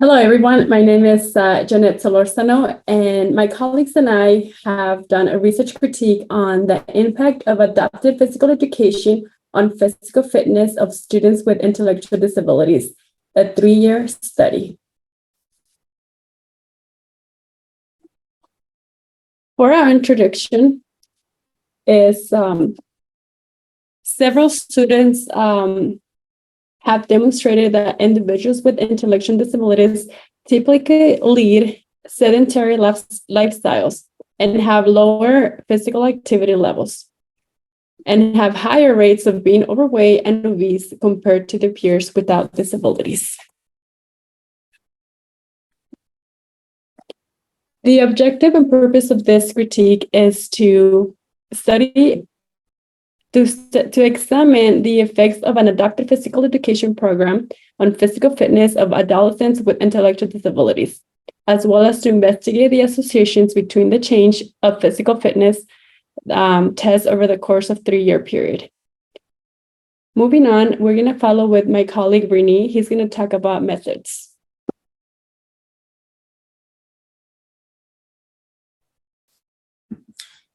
Hello, everyone. My name is Janet Solorzano, and my colleagues and I have done a research critique on the impact of adaptive physical education on physical fitness of students with intellectual disabilities, a 3-year study. For our introduction is several students have demonstrated that individuals with intellectual disabilities typically lead sedentary lifestyles and have lower physical activity levels and have higher rates of being overweight and obese compared to their peers without disabilities. The objective and purpose of this critique is to examine the effects of an adaptive physical education program on physical fitness of adolescents with intellectual disabilities, as well as to investigate the associations between the change of physical fitness tests over the course of 3-year period. Moving on, we're going to follow with my colleague, Rini. He's going to talk about methods.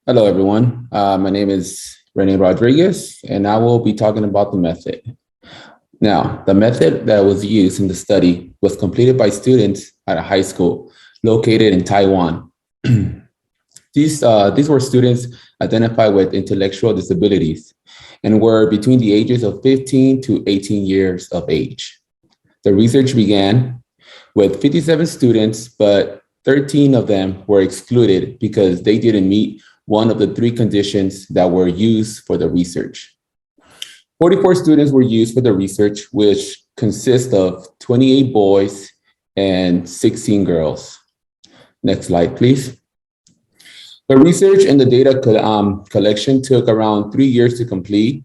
Hello, everyone. My name is Rene Rodriguez, and I will be talking about the method. Now, the method that was used in the study was completed by students at a high school located in Taiwan. These were students identified with intellectual disabilities and were between the ages of 15 to 18 years of age. The research began with 57 students, but 13 of them were excluded because they didn't meet one of the 3 conditions that were used for the research. 44 students were used for the research, which consists of 28 boys and 16 girls. Next slide, please. The research and the data collection took around 3 years to complete,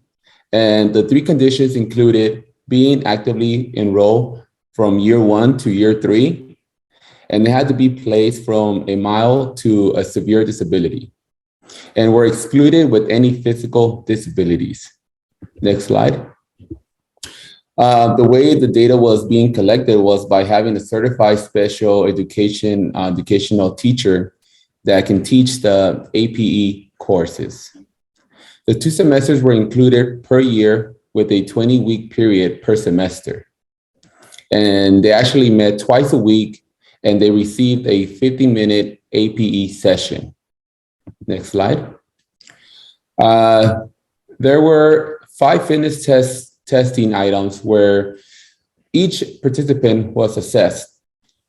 and the 3 conditions included being actively enrolled from year 1 to year 3, and they had to be placed from a mild to a severe disability, and were excluded with any physical disabilities. Next slide. The way the data was being collected was by having a certified special educational teacher that can teach the APE courses. The 2 semesters were included per year with a 20-week period per semester. And they actually met twice a week, and they received a 50-minute APE session. Next slide. There were 5 fitness testing items where each participant was assessed.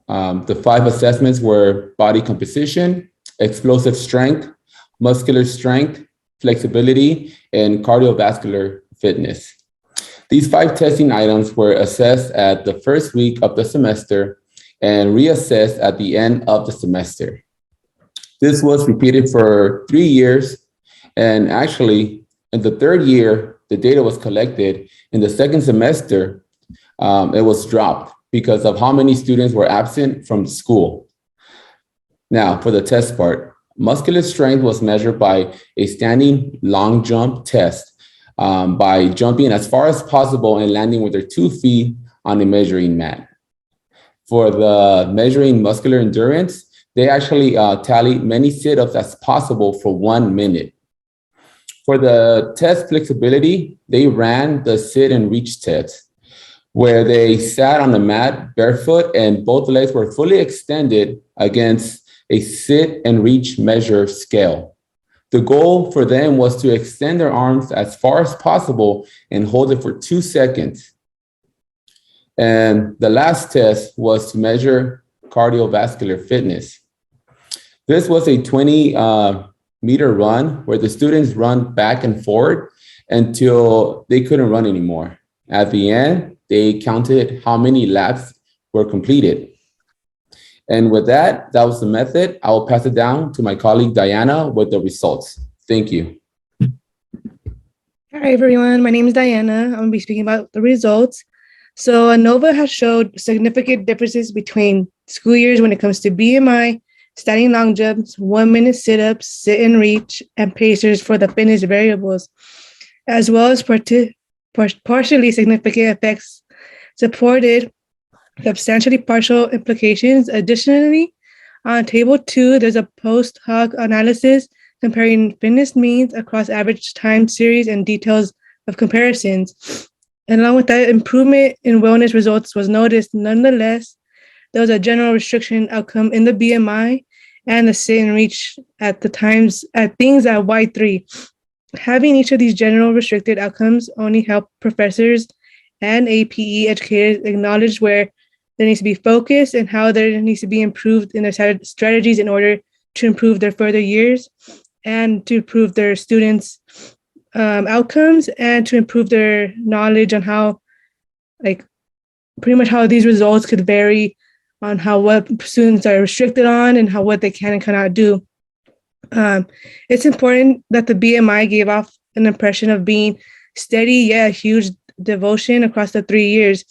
The 5 assessments were body composition, explosive strength, muscular strength, flexibility, and cardiovascular fitness. These 5 testing items were assessed at the first week of the semester and reassessed at the end of the semester. This was repeated for 3 years, and actually, in the 3rd year, the data was collected. In the 2nd semester, it was dropped because of how many students were absent from school. Now, for the test part, muscular strength was measured by a standing long jump test by jumping as far as possible and landing with their 2 feet on a measuring mat. For the measuring muscular endurance, they actually tallied many sit-ups as possible for 1 minute. For the test flexibility, they ran the sit and reach test, where they sat on the mat barefoot and both legs were fully extended against a sit and reach measure scale. The goal for them was to extend their arms as far as possible and hold it for 2 seconds. And the last test was to measure cardiovascular fitness. This was a 20-meter run where the students run back and forth until they couldn't run anymore. At the end, they counted how many laps were completed. And with that, that was the method. I will pass it down to my colleague, Diana, with the results. Thank you. Hi, everyone. My name is Diana. I'm going to be speaking about the results. So ANOVA has showed significant differences between school years when it comes to BMI, standing long jumps, 1-minute sit-ups, sit and reach, and pacers for the fitness variables, as well as partially significant effects supported substantially partial implications. Additionally, on table 2, there's a post hoc analysis comparing fitness means across average time series and details of comparisons. And along with that, improvement in wellness results was noticed. Nonetheless, there was a general restriction outcome in the BMI and the sit and reach at things at Y3. Having each of these general restricted outcomes only help professors and APE educators acknowledge where there needs to be focus and how there needs to be improved in their strategies in order to improve their further years and to improve their students' outcomes and to improve their knowledge on how, like, pretty much how these results could vary on what students are restricted on and what they can and cannot do. It's important that the BMI gave off an impression of being steady yet huge devotion across the 3 years.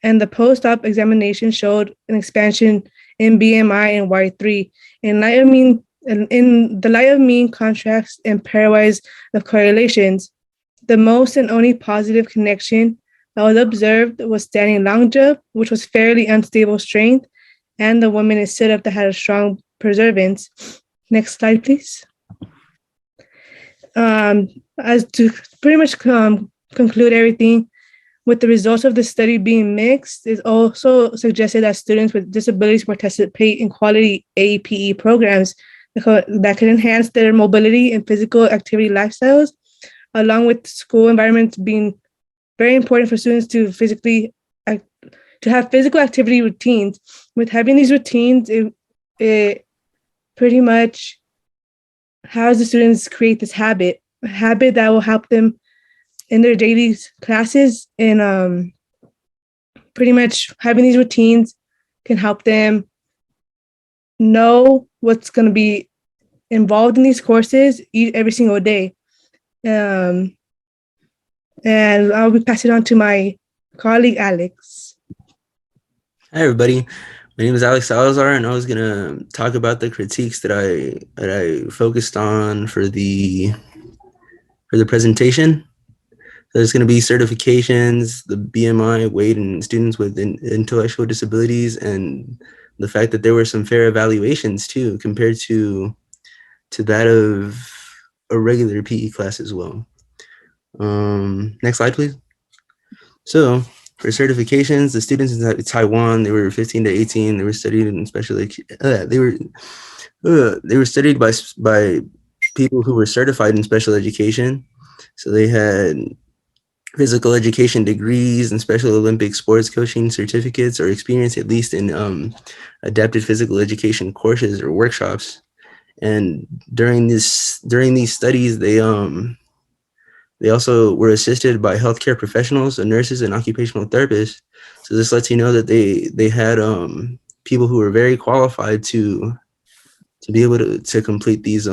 And the post-op examination showed an expansion in BMI and Y3. In the light of mean contrast and pairwise of correlations, the most and only positive connection that was observed was standing long jump, which was fairly unstable strength, and the woman in sit-up that had a strong preservance. Next slide, please. As to pretty much conclude everything, with the results of the study being mixed, it also suggested that students with disabilities participate in quality APE programs that can enhance their mobility and physical activity lifestyles, along with school environments being very important for students to have physical activity routines. With having these routines, it pretty much has the students create this habit that will help them in their daily classes, and pretty much having these routines can help them know what's going to be involved in these courses every single day. And I'll be passing on to my colleague, Alex. Hi, everybody. My name is Alex Salazar, and I was going to talk about the critiques that I focused on for the presentation. There's going to be certifications, the BMI, weight, and students with intellectual disabilities, and the fact that there were some fair evaluations too, compared to that of a regular PE class as well. Next slide, please. So for certifications, the students in Taiwan, they were 15 to 18. They were studied in they were studied by people who were certified in special education. So they had physical education degrees and Special Olympic sports coaching certificates, or experience at least in adapted physical education courses or workshops. And during these studies, they also were assisted by healthcare professionals, nurses, and occupational therapists. So this lets you know that they had people who were very qualified to be able to complete these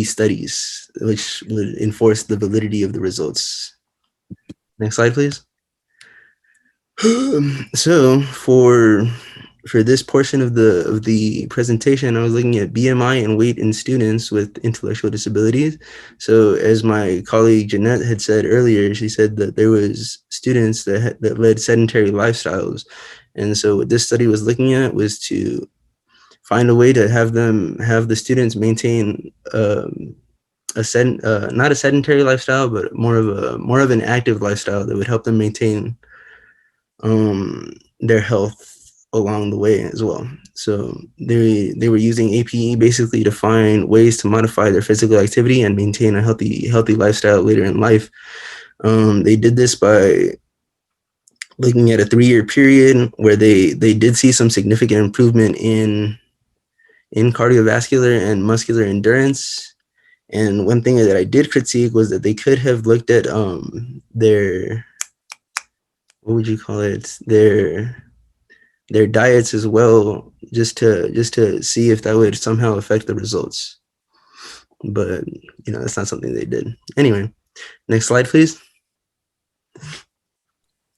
studies, which would enforce the validity of the results. Next slide, please. So for this portion of the presentation, I was looking at BMI and weight in students with intellectual disabilities. So as my colleague Jeanette had said earlier, she said that there was students that led sedentary lifestyles. And so what this study was looking at was to find a way to have the students maintain not a sedentary lifestyle, but more of an active lifestyle that would help them maintain their health along the way as well. So they were using APE basically to find ways to modify their physical activity and maintain a healthy lifestyle later in life. They did this by looking at a 3-year period where they did see some significant improvement in cardiovascular and muscular endurance. And one thing that I did critique was that they could have looked at their, what would you call it, their diets as well, just to see if that would somehow affect the results. But that's not something they did. Anyway, next slide, please.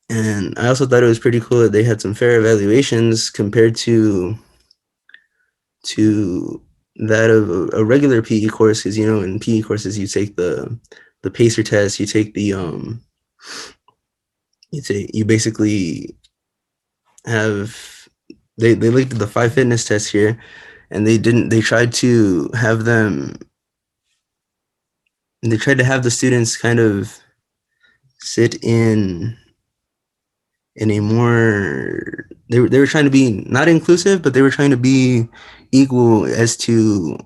And I also thought it was pretty cool that they had some fair evaluations compared to that of a regular PE course, because in PE courses you take the PACER test, you take the you basically have, they looked at the 5 fitness tests here, and they tried to have the students kind of sit in a more, they were trying to be not inclusive, but they were trying to be equal as to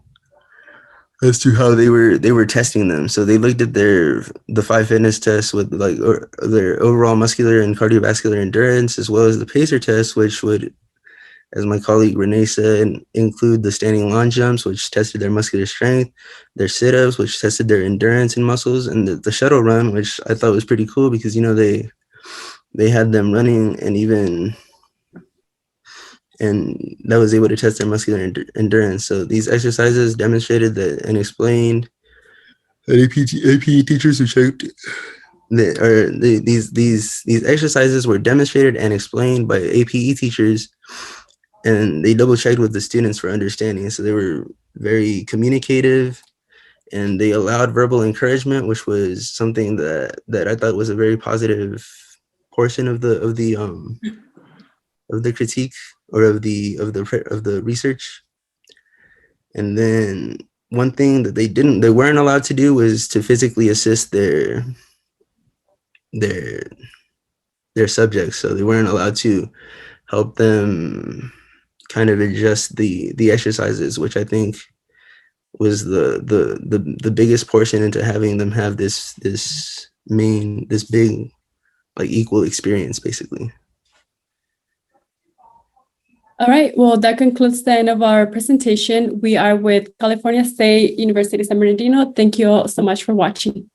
how they were testing them. So they looked at the 5 fitness tests with like their overall muscular and cardiovascular endurance, as well as the pacer test, which would, as my colleague Renee said, include the standing long jumps, which tested their muscular strength, their sit-ups, which tested their endurance and muscles, and the shuttle run, which I thought was pretty cool because, you know, they had them running and that was able to test their muscular endurance. So these exercises demonstrated that and explained that APE teachers who checked these exercises were demonstrated and explained by APE teachers, and they double checked with the students for understanding. So they were very communicative, and they allowed verbal encouragement, which was something that I thought was a very positive portion of the critique or of the research. And then one thing that they weren't allowed to do was to physically assist their subjects. So they weren't allowed to help them kind of adjust the exercises, which I think was the biggest portion into having them have this big, like, equal experience, basically. All right, well, that concludes the end of our presentation. We are with California State University San Bernardino. Thank you all so much for watching.